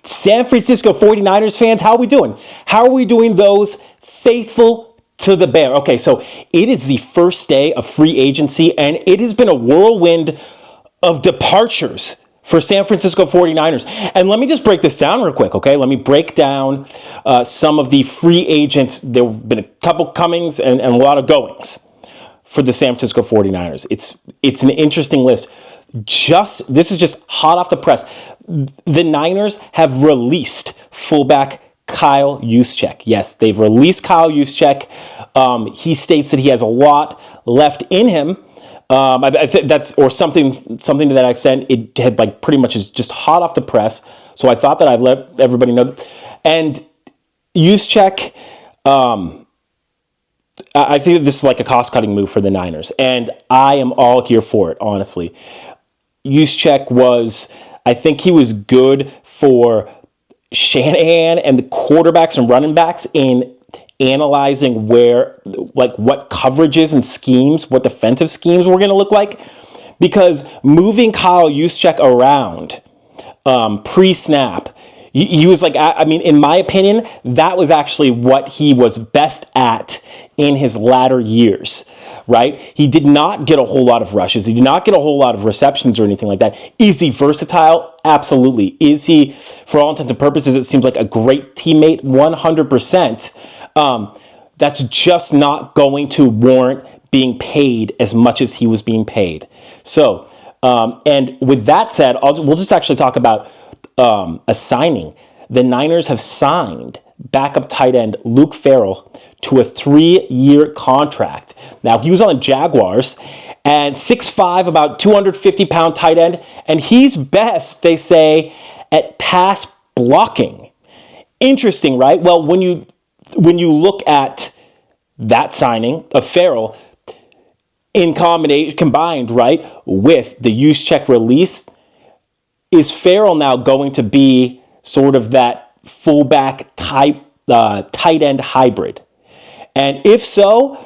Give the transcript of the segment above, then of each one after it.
San Francisco 49ers fans, how are we doing? How are we doing, those faithful to the bear? Okay, so it is the first day of free agency, and it has been a whirlwind of departures for San Francisco 49ers. And let me just break this down real quick, okay? Let me break down some of the free agents. There have been a couple comings and a lot of goings for the San Francisco 49ers. It's an interesting list. This is just hot off the press. The Niners have released fullback Kyle Juszczyk. Yes, they've released Kyle Juszczyk. He states that he has a lot left in him. I think that's, or something to that extent. It had like pretty much is just hot off the press. So I thought that I'd let everybody know. And Juszczyk, I think that this is like a cost-cutting move for the Niners, and I am all here for it, honestly. Juszczyk I think he was good for Shanahan and the quarterbacks and running backs in analyzing what coverages and schemes, what defensive schemes were going to look like, because moving Kyle Juszczyk around pre-snap, he was in my opinion, that was actually what he was best at in his latter years, right? He did not get a whole lot of rushes. He did not get a whole lot of receptions or anything like that. Is he versatile? Absolutely. Is he, for all intents and purposes, it seems like a great teammate? 100%. That's just not going to warrant being paid as much as he was being paid. So, and with that said, we'll just actually talk about a signing. The Niners have signed backup tight end Luke Ferral to a 3-year contract. Now, he was on the Jaguars, and 6'5", about 250-pound tight end, and he's best, they say, at pass blocking. Interesting, right? Well, when you look at that signing of Ferral combined, right, with the Juszczyk release, is Ferral now going to be sort of that fullback type tight end hybrid? And if so,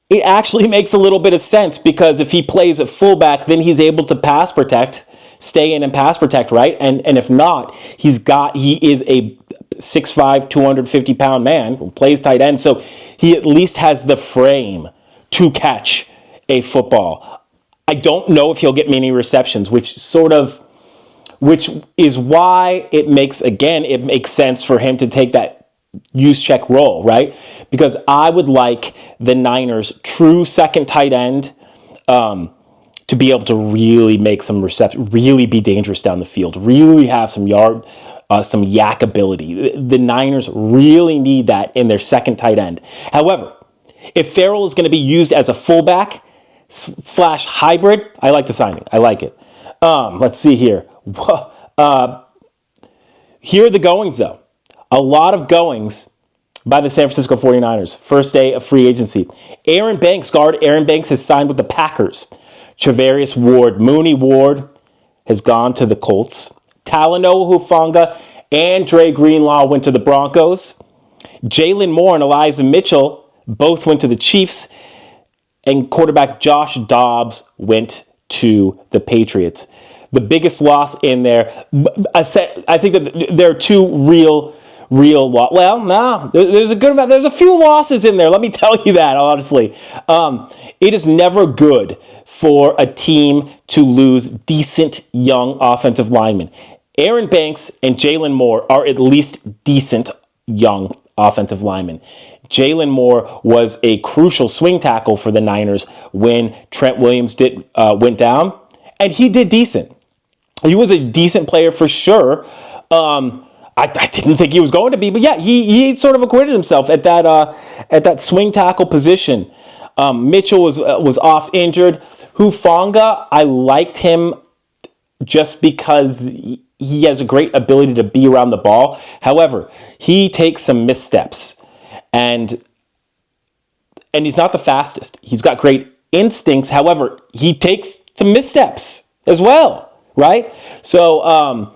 it actually makes a little bit of sense, because if he plays at fullback, then he's able to pass protect, stay in and pass protect, right? And if not, he is a 6'5", 250-pound man who plays tight end, so he at least has the frame to catch a football. I don't know if he'll get many receptions, which is why it makes sense for him to take that Juszczyk role, right? Because I would like the Niners' true second tight end to be able to really make some receptions, really be dangerous down the field, really have some some yak ability. The Niners really need that in their second tight end. However, if Ferral is going to be used as a fullback / hybrid, I like the signing. I like it. Let's see here. Here are the goings, though. A lot of goings by the San Francisco 49ers. First day of free agency. Guard Aaron Banks has signed with the Packers. Charvarius Mooney Ward has gone to the Colts. Talanoa, Hufanga, and Dre Greenlaw went to the Broncos. Jaylon Moore and Elijah Mitchell both went to the Chiefs. And quarterback Josh Dobbs went to the Patriots. The biggest loss in there, I think that there are two real loss. Well, no, there's a good amount. There's a few losses in there. Let me tell you that, honestly. It is never good for a team to lose decent young offensive linemen. Aaron Banks and Jaylon Moore are at least decent young offensive linemen. Jaylon Moore was a crucial swing tackle for the Niners when Trent Williams went down, and he did decent. He was a decent player for sure. I didn't think he was going to be, but yeah, he sort of acquitted himself at that swing tackle position. Mitchell was off injured. Hufanga, I liked him just because he has a great ability to be around the ball. However, he takes some missteps, and he's not the fastest. He's got great instincts. However, he takes some missteps as well, right? So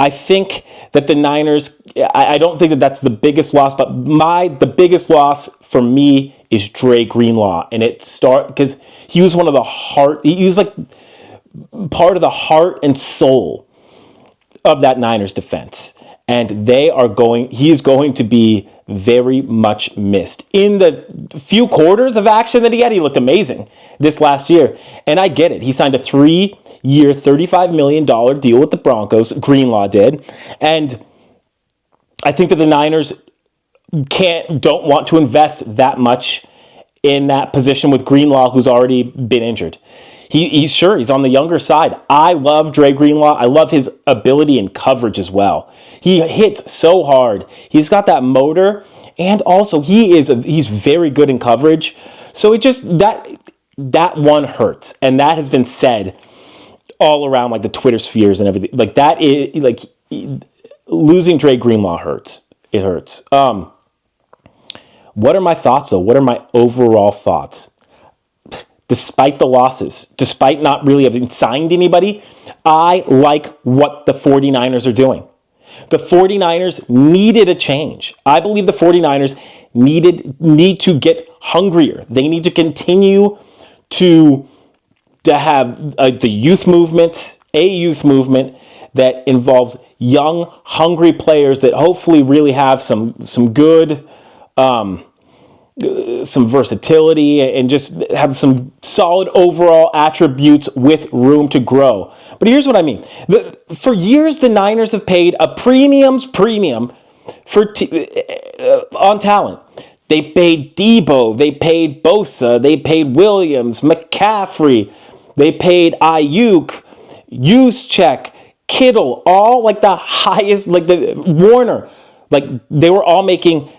I think that the Niners, I don't think that that's the biggest loss, but the biggest loss for me is Dre Greenlaw. And because he was he was like part of the heart and soul of that Niners defense. And he is going to be very much missed. In the few quarters of action that he had, he looked amazing this last year. And I get it. He signed a 3-year, $35 million deal with the Broncos. Greenlaw did. And I think that the Niners don't want to invest that much in that position with Greenlaw, who's already been injured. He's on the younger side. I love Dre Greenlaw. I love his ability in coverage as well. He hits so hard. He's got that motor, and also he's very good in coverage. So it just that one hurts, and that has been said all around like the Twitter spheres and everything. Like that is like losing Dre Greenlaw hurts. It hurts. What are my thoughts though? What are my overall thoughts? Despite the losses, despite not really having signed anybody, I like what the 49ers are doing. The 49ers needed a change. I believe the 49ers need to get hungrier. They need to continue to have the youth movement, a youth movement that involves young, hungry players that hopefully really have some good some versatility and just have some solid overall attributes with room to grow. But here's what I mean. For years, the Niners have paid a premium for on talent. They paid Debo, they paid Bosa, they paid Williams, McCaffrey, they paid Ayuk, Juszczyk, Kittle, all like the highest, like the Warner. Like they were all making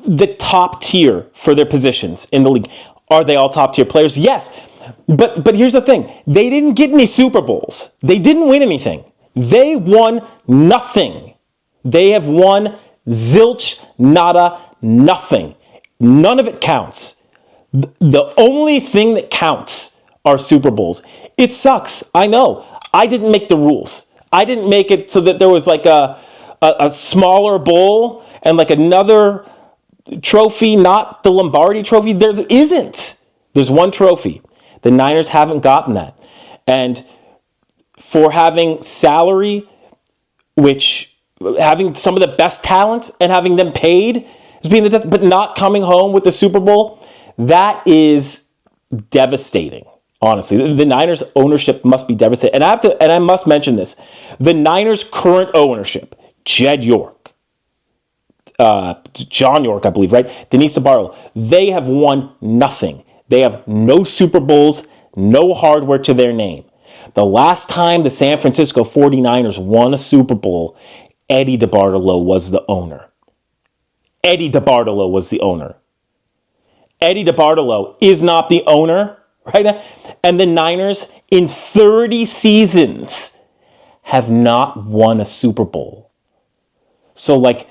the top tier for their positions in the league. Are they all top tier players? Yes. But here's the thing. They didn't get any Super Bowls. They didn't win anything. They won nothing. They have won zilch, nada, nothing. None of it counts. The only thing that counts are Super Bowls. It sucks. I know. I didn't make the rules. I didn't make it so that there was like a smaller bowl and like another trophy, not the Lombardi trophy. There isn't. There's one trophy. The Niners haven't gotten that. And for having salary, which having some of the best talents and having them paid as being the but not coming home with the Super Bowl, that is devastating. Honestly, the Niners ownership must be devastating. And I must mention this. The Niners current ownership, Jed York, John York, I believe, right? Denise DeBartolo. They have won nothing. They have no Super Bowls, no hardware to their name. The last time the San Francisco 49ers won a Super Bowl, Eddie DeBartolo was the owner. Eddie DeBartolo was the owner. Eddie DeBartolo is not the owner right now. And the Niners in 30 seasons have not won a Super Bowl. So like,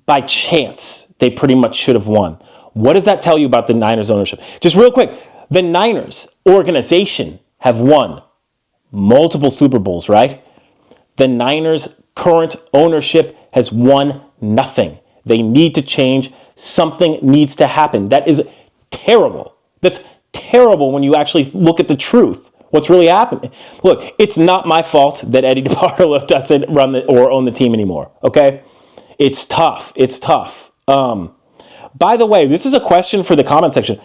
by chance, they pretty much should have won. What does that tell you about the Niners ownership? Just real quick, the Niners organization have won multiple Super Bowls, right? The Niners current ownership has won nothing. They need to change. Something needs to happen. That is terrible. That's terrible when you actually look at the truth. What's really happening? Look, it's not my fault that Eddie DeBartolo doesn't run or own the team anymore, okay? It's tough. It's tough. By the way, this is a question for the comment section.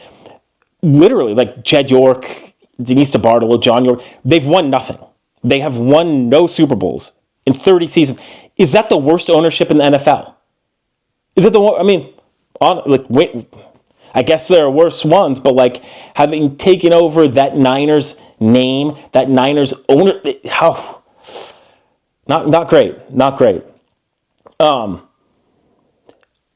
Literally, like Jed York, Denise DeBartolo, John York, they've won nothing. They have won no Super Bowls in 30 seasons. Is that the worst ownership in the NFL? Is it the one? I mean, wait, I guess there are worse ones, but like having taken over that Niners name, that Niners owner, how not great.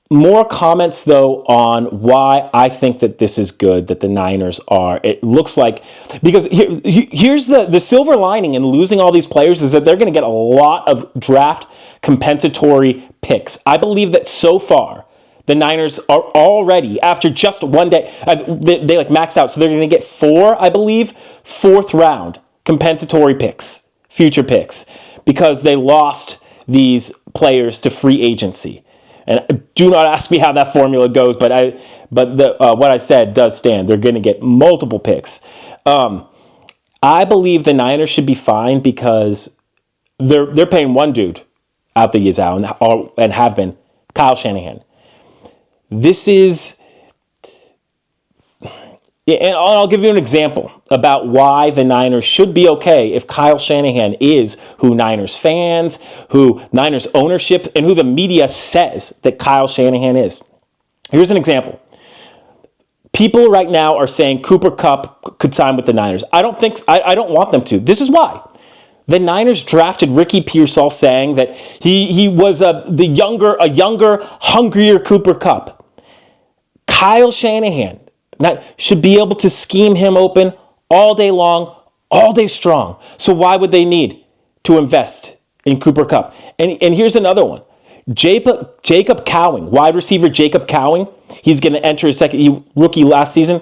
More comments, though, on why I think that this is good, that the Niners are. It looks like, because here's the silver lining in losing all these players is that they're going to get a lot of draft compensatory picks. I believe that so far, the Niners are already, after just one day, they like maxed out. So they're going to get 4, I believe, 4th round compensatory picks, future picks, because they lost these players to free agency. And do not ask me how that formula goes, but what I said does stand. They're going to get multiple picks. I believe the Niners should be fine because they're paying one dude out the years out and have been, Kyle Shanahan. This is, and I'll give you an example about why the Niners should be okay if Kyle Shanahan is who Niners fans, who Niners ownership, and who the media says that Kyle Shanahan is. Here's an example. People right now are saying Cooper Kupp could sign with the Niners. I don't want them to. This is why. The Niners drafted Ricky Pearsall saying that he was a younger, hungrier Cooper Kupp. Kyle Shanahan should be able to scheme him open all day long, all day strong. So why would they need to invest in Cooper Kupp? And here's another one. Jacob Cowing, wide receiver Jacob Cowing, he's going to enter his second rookie last season.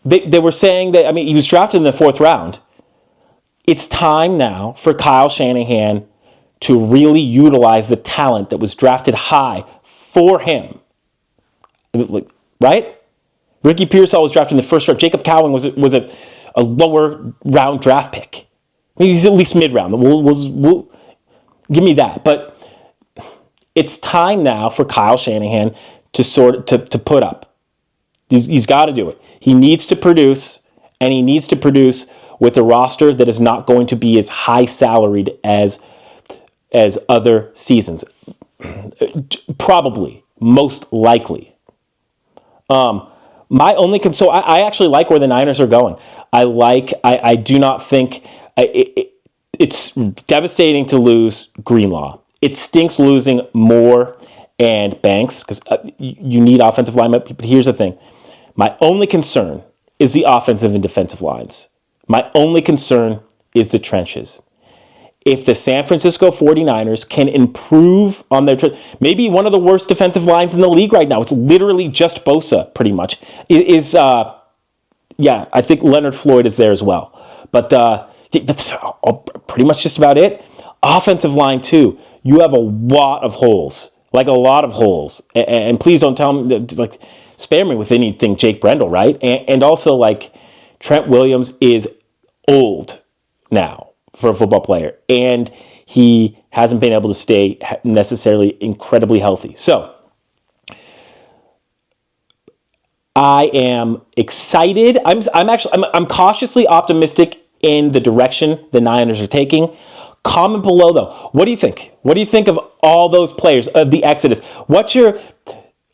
They were saying that, he was drafted in the 4th round. It's time now for Kyle Shanahan to really utilize the talent that was drafted high for him. Right? Ricky Pearsall was drafted in the 1st round. Jacob Cowing was a lower round draft pick. He's at least mid-round. We'll give me that. But it's time now for Kyle Shanahan to put up. He's got to do it. He needs to produce, and he needs to produce with a roster that is not going to be as high salaried as other seasons. Probably, most likely. My only concern, I actually like where the Niners are going. I do not think it's devastating to lose Greenlaw. It stinks losing Moore and Banks because you need offensive linemen. But here's the thing. My only concern is the offensive and defensive lines. My only concern is the trenches. If the San Francisco 49ers can improve on their maybe one of the worst defensive lines in the league right now, it's literally just Bosa pretty much, I think Leonard Floyd is there as well. But that's pretty much just about it. Offensive line too. You have a lot of holes, and please don't tell me, spare me with anything Jake Brendel, right? And also, Trent Williams is old now for a football player, and he hasn't been able to stay necessarily incredibly healthy. So I am excited. I'm cautiously optimistic in the direction the Niners are taking. Comment below, though. What do you think? What do you think of all those players, the exodus? What's your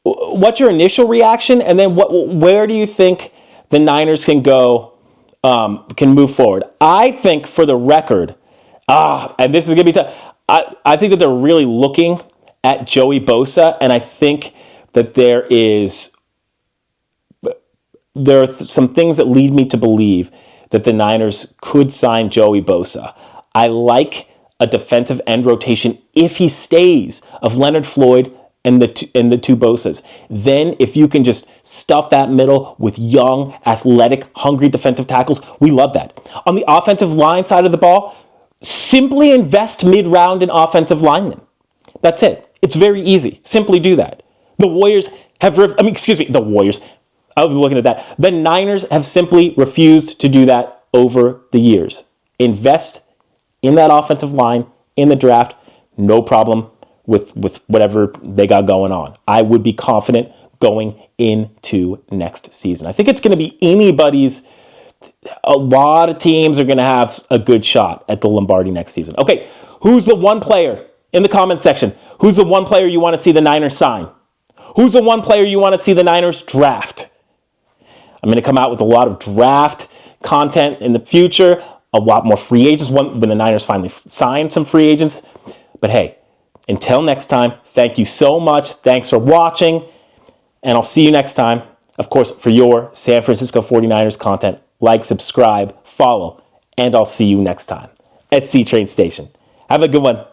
initial reaction? And then where do you think the Niners can go, can move forward? I think, for the record, and this is going to be tough, I think that they're really looking at Joey Bosa, and I think that there are some things that lead me to believe that the Niners could sign Joey Bosa. I like a defensive end rotation if he stays of Leonard Floyd and the two Bosas. Then if you can just stuff that middle with young, athletic, hungry defensive tackles, we love that. On the offensive line side of the ball, simply invest mid-round in offensive linemen. That's it. It's very easy. Simply do that. The Warriors the Warriors. I was looking at that. The Niners have simply refused to do that over the years. Invest in that offensive line, in the draft, no problem with whatever they got going on. I would be confident going into next season. I think it's going to be a lot of teams are going to have a good shot at the Lombardi next season. Okay, who's the one player in the comment section? Who's the one player you want to see the Niners sign? Who's the one player you want to see the Niners draft? I'm going to come out with a lot of draft content in the future. A lot more free agents when the Niners finally sign some free agents. But hey, until next time, thank you so much. Thanks for watching. And I'll see you next time. Of course, for your San Francisco 49ers content, subscribe, follow, and I'll see you next time at C Train Station. Have a good one.